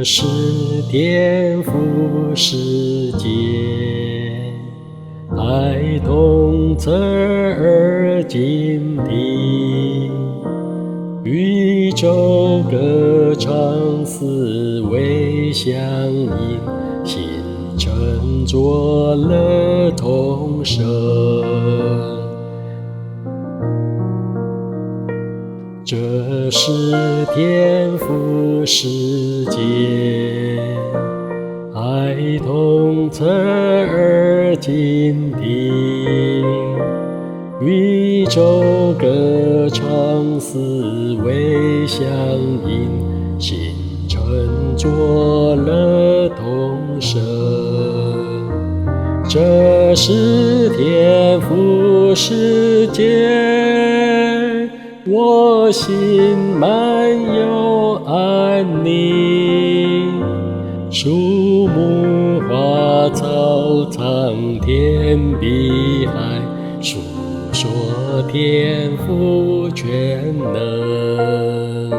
这是颠覆世界，爱动侧耳金地，宇宙歌唱思维相应，形成作乐同声。这是颠覆世界，爱同侧耳金地，宇宙歌唱思维相应，形成作乐同声。这是颠覆世界，我心满有安宁，树木花草苍天碧海，述说天父全能。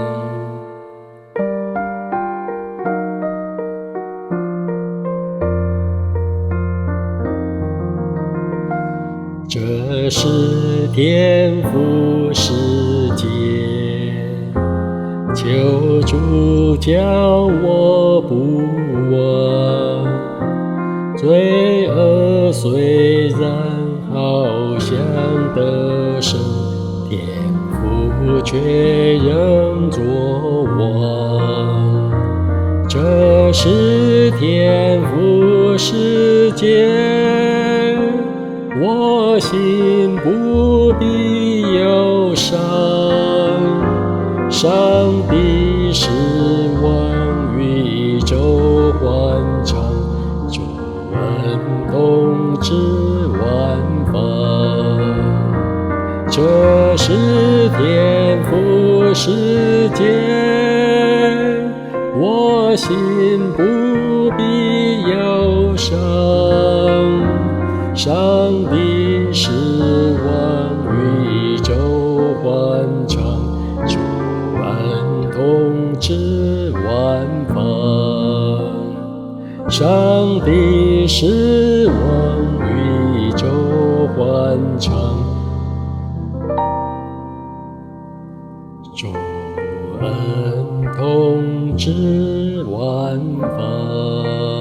这是颠覆世界，求主叫我不忘，罪恶虽然好像得胜，天父却仍作王。这是颠覆世界，我心不必忧伤，上帝是万宇宙欢唱，主恩统治万方。这是颠覆世界，我心不必忧伤，上帝是万宇宙欢唱，主恩统治万方。上帝是万宇宙欢唱，主恩统治万方。